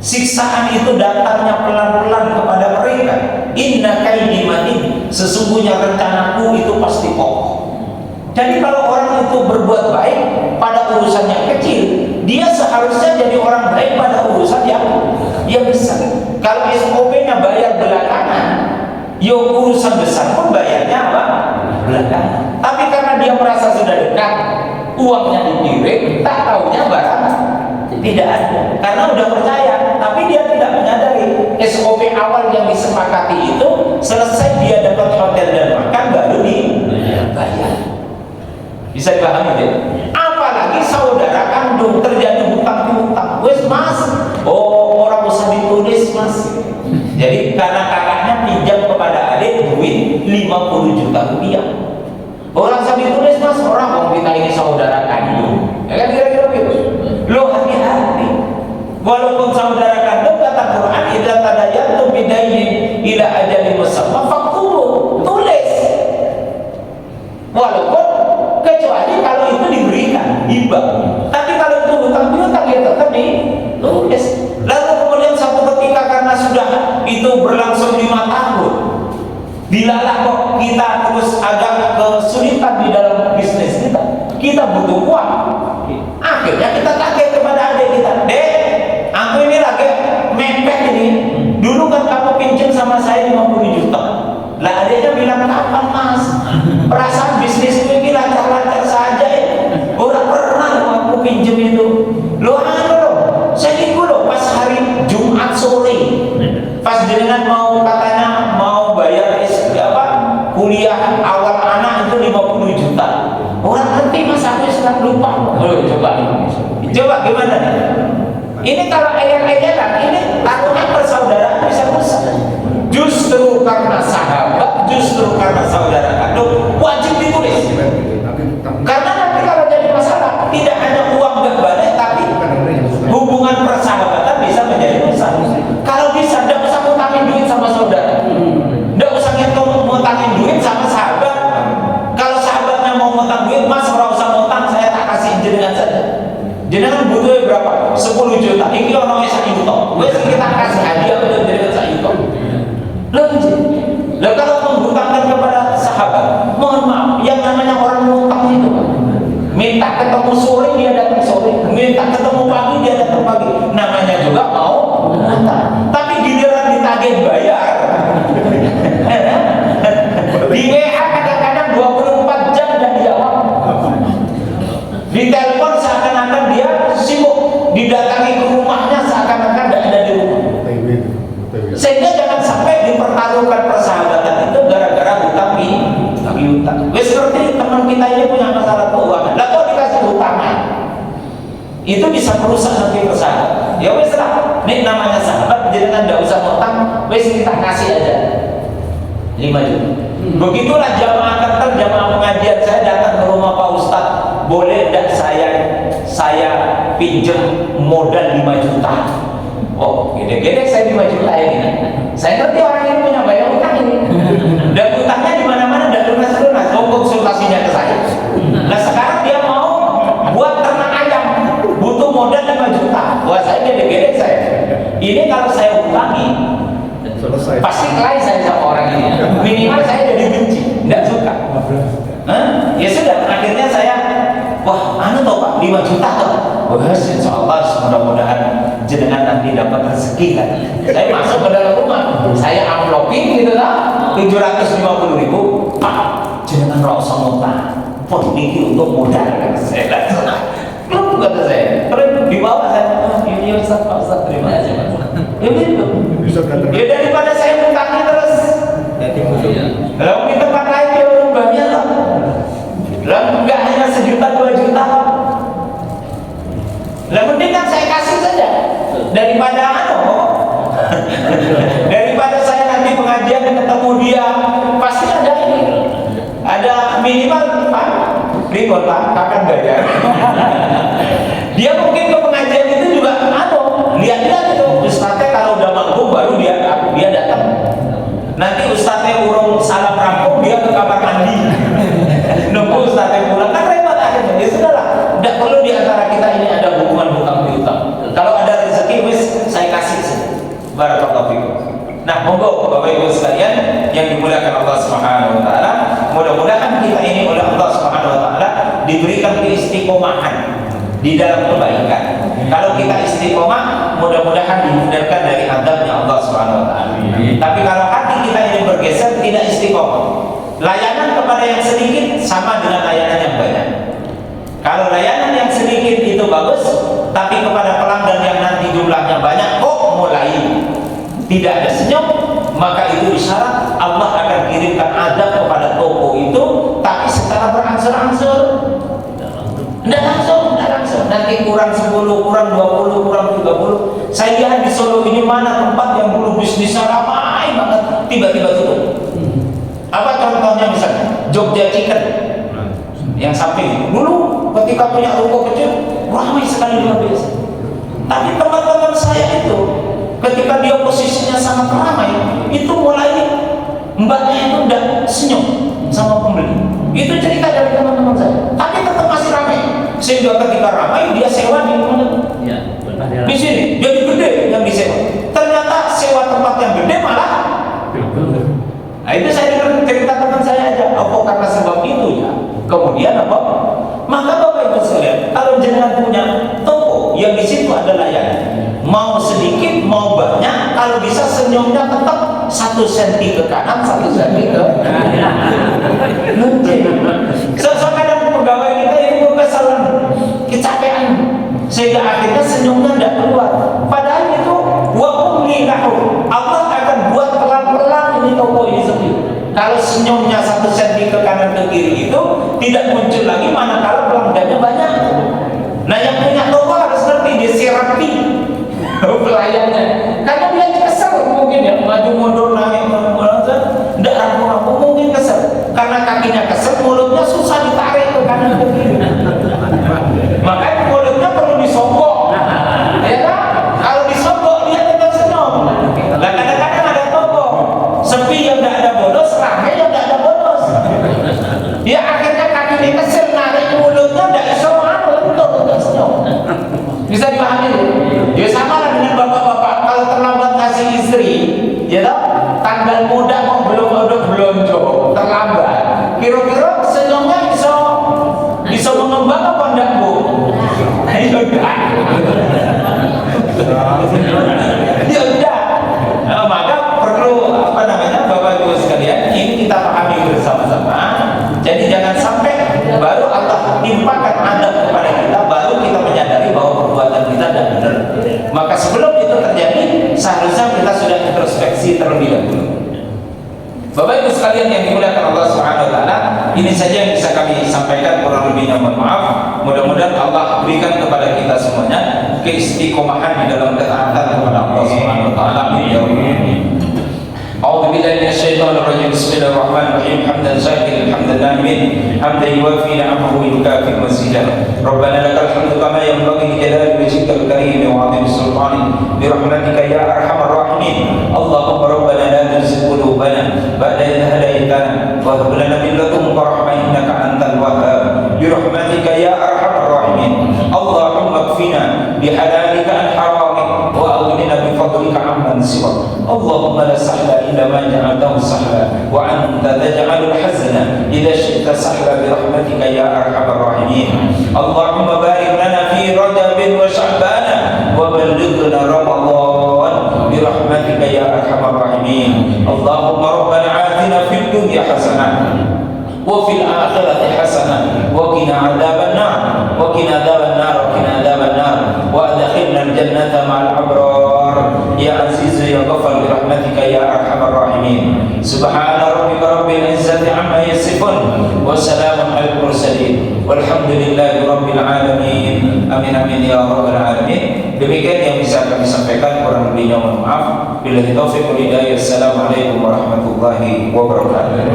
Siksaan itu datangnya pelan-pelan kepada mereka. Inna kaidi matin, sesungguhnya rencanaku itu pasti kokoh. Jadi kalau orang itu berbuat baik pada urusan yang kecil, dia seharusnya jadi orang baik pada urusan yang besar. Kalau SOP-nya bayar belakangan, yo urusan besar pun bayarnya apa? Belakangan. Tapi karena dia merasa sudah dekat, uangnya dikirim, tak taunya barang tidak ada. Karena udah percaya, tapi dia tidak menyadari SOP awal yang disepakati itu selesai dia dapat hotel dan makan baru dibayar. Bisa dipahami ya? Apalagi saudara kandung terjadi hutang piutang, wes mas, oh orang usah ditulis mas. Jadi karena kakaknya pinjam kepada adik duit 50 juta rupiah, orang usah ditulis mas, orang mau kita ini saudara kandung, ya kan kira-kira gitu. Lo hati-hati, walaupun saudara kandung kata Quran, idza tadayantum bidainin ila ajalin musamma faktubu, tulis. Walaupun kecuali kalau itu diberikan hibah, tapi kalau itu hutang piutang ya tetap ditulis. Lalu kemudian satu ketika karena sudah itu berlangsung 5 tahun, dilalah kok kita terus agak kesulitan di dalam bisnis kita butuh uang. Akhirnya kita tagih kepada adik kita, dek, aku ini lagi mepet ini. Dulu kan kamu pinjam sama saya 50 juta. Lah adiknya bilang, kapan mas? Perasaan bisnis ini lancar-lancar saja ya. Udah pernah aku pinjam itu. Lo saya ikut loh pas hari Jumat sore. Pas jenengan mau katanya mau bayar kuliah awal anak itu 50 juta. Orang ngerti mas, aku sedang lupa. Coba gimana nih? Ini kalau ayat-ayatan ini taruhan persaudaraan bisa rusak. Justru karena sahabat, justru karena saudara kandung wajib ditulis. Karena nanti kalau jadi masalah, tidak hanya uang gak balik, tapi hubungan persahabatan bisa menjadi rusak. Kalau bisa, tidak usah ngutangin duit sama saudara, tidak usah ngutangin duit sama sahabat. Kalau sahabatnya mau ngutang duit, mas orang usah ngutang, saya tak kasih jenengan saja. Jenengan butuhnya berapa? 10 juta. Ini orangnya 1 juta. Wes kita kasih hadiah untuk jenengan 1 juta. Lalu kalau menghutangkan kepada sahabat, mohon maaf, yang namanya orang ngutang itu minta ketemu sore dia datang sore, minta ketemu pagi dia datang pagi, namanya juga mau ngutang. Tapi giliran ditagih bayar, di WA kadang-kadang 24 jam dan dijawab, di telepon seakan-akan dia sibuk, didatangi ke rumahnya seakan-akan tidak ada di rumah. Sehingga jangan sampai dipertaruhkan persahabatan itu gara-gara hutang piutang. Wes seperti teman kita ini punya masalah keuangan, lah kok dikasih hutangan, itu bisa merusak nanti persahabatan. Ya wes lah, ini namanya sahabat, jangan tidak usah hutang, wes kita kasih aja 5 juta. Begitulah jamaah kantor, jamaah pengajian saya datang ke rumah Pak Ustadz, boleh tidak saya pinjam modal 5 juta? Oh, gede-gede saya 5 juta ini. Saya ngerti orang ini punya bayar utang ini. Dan utangnya di mana-mana dan lunas-lunas. Oh, konsultasinya ke saya. Nah sekarang dia mau buat ternak ayam, butuh modal 5 juta. Wah saya gede-gede saya. Ini kalau saya utangi, pasti kelahi saya sama orang ini. Minimal saya jadi benci, tidak suka. Ya sudah, akhirnya saya, wah, toh Pak, 5 juta toh. Wah, insya Allah mudah-mudahan jenengan nanti dapat rezeki kan. Saya masuk ke dalam rumah, saya amplopin gitu lah, 750.000. Pak, jenengan rasa ngutang, pun ini untuk modal kan. Saya langsung, belum kata saya. Terus di bawah saya, ini Ustaz, Pak Ustaz, terima kasih Pak. Ya gitu. Ya daripada saya ngutangnya terus. Lalu di tempat lain dia berubahnya lah. Lalu enggak hanya 1 juta 2 juta. Lah mending kan saya kasih saja daripada daripada saya nanti pengajian ketemu dia pasti ada ini, ada minimal Pak ribut Pak akan bayar. Dia mungkin ke pengajian itu juga lihat-lihat itu Ustaznya kalau udah manggung baru dia datang. Nanti Ustaznya urung salam rampung dia ke kamar mandi nunggu Ustaznya pulang, kan repot akhirnya. Ya sudahlah, tidak perlu diantara kita ini ada hubungan hutang piutang. Kalau ada rezeki wis saya kasih di dalam kebaikan. Kalau kita istiqomah, mudah-mudahan dihindarkan dari azabnya Allah Subhanahu wa taala. Tapi kalau hati kita ini bergeser, tidak istiqomah. Layanan kepada yang sedikit sama dengan layanan yang banyak. Kalau layanan yang sedikit itu bagus, tapi kepada pelanggan yang nanti jumlahnya banyak kok mulai tidak ada senyum, maka itu isyarat Allah akan kirimkan azab kepada toko itu, tapi secara berangsur-angsur. Tidak langsung. Nanti kurang 10, kurang 20, kurang 30. Saya lihat di Solo ini mana tempat yang dulu bisnisnya ramai banget, tiba-tiba tutup. Apa contohnya misalnya? Jogja Chicken yang samping. Dulu ketika punya ruko kecil, ramai sekali luar biasa. Tapi teman-teman saya itu, ketika dia posisinya sangat ramai, itu mulai mbaknya itu udah senyum sama pembeli. Itu cerita dari teman-teman saya. Tapi tetap masih ramai. Sehingga ketika ramai dia sewa di mana? Ya, di sini. Jadi gede yang disewa. Ternyata sewa tempat yang gede malah. Nah, itu saya dengar cerita teman saya aja. Apa karena sebab itu ya? Kemudian apa? Maka Bapak Ibu sekalian, kalau jangan punya toko yang di situ ada layanan, mau sedikit mau banyak, kalau bisa senyumnya tetap 1 senti ke kanan, 1 senti ke kadang pegawai kita itu kekesalan, kecapean, sehingga akhirnya senyumnya tidak keluar. Padahal itu Allah akan buat pelan-pelan ini toko ini sepi. Kalau senyumnya 1 senti ke kanan ke kiri itu tidak muncul lagi manakala pelanggannya banyak. Nah, yang punya toko harus ngerti disirapi pelayannya, karena dia kesel mungkin ya, maju mundur naik tidak rampung-rampung, mungkin kesel karena kakinya kesel, mulutnya susah ditarik ke kanan ke kiri. Makanya mulutnya perlu disogok, ya kan? Kalau disogok dia tetap senyum. Nah, kadang-kadang ada toko sepi yang tidak ada bonus, ramai yang tidak ada bonus. Dia akhirnya kakinya kesel, narik mulutnya tidak bisa lentur untuk senyum. Bisa dipahami? Ya sama lah dengan bapak-bapak kalau terlambat ngasih istri, ya toh, tanggal muda kok belum udah belonjo, terlambat. Kira-kira senyumnya bisa mengembang apa enggak, Bu? Ya udah. Ya udah. Nah, maka perlu Bapak Ibu sekalian, ini kita pahami bersama-sama. Jadi jangan sampai baru Allah timpakan adab kepada kita, baru kita menyadari bahwa perbuatan kita tidak benar. Maka sebelum itu terjadi, seharusnya kita sudah introspeksi terlebih dahulu. Bapak Ibu sekalian yang dimuliakan Allah Subhanahu wa taala, ini saja yang bisa kami sampaikan, kurang lebihnya mohon maaf. Mudah-mudahan Allah berikan kepada kita semuanya keistiqomahan di dalam ketaatan kepada Allah Subhanahu wa taala. أعوذ بالله من الشيطان الرجيم بسم الله الرحمن الرحيم حمدا شاكرا حمدا ناعما حمدا يوافي نعمه ويكافئ مزيدا ربنا لك الحمد كما ينبغي لجلال وجهك الكريم وعظيم سلطانك برحمتك يا أرحم الراحمين اللهم ربنا لا تزغ قلوبنا بعد إذ هديتنا وهب لنا من لدنك رحمة إنك أنت الوهاب برحمتك يا أرحم الراحمين اللهم اكفنا بحلالك عن حرامك وأغننا بفضلك عمن سواك اللهم لا سهل إلا ما جعلته سهلا وأنت تجعل الحزن إذا شئت سهلا برحمتك يا أرحم الراحمين اللهم بارك لنا في رجب وشعبان وبلغنا رمضان برحمتك يا أرحم الراحمين اللهم ربنا آتنا في الدنيا حسنة وفي الآخرة حسنة وقنا عذاب النار وقنا عذاب النار وقنا عذاب النار وأدخلنا الجنة مع الأبرار يا عزيز يا غفار برحمتك يا أرحم الراحمين سبحان ربك رب العزة عما يصفون وسلام على المرسلين والحمد لله رب العالمين amin amin ya rabbal alamin. Demikian yang bisa kami sampaikan, kurang lebihnya mohon maaf. Billahi taufiq wal hidayah. Assalamualaikum warahmatullahi wabarakatuh.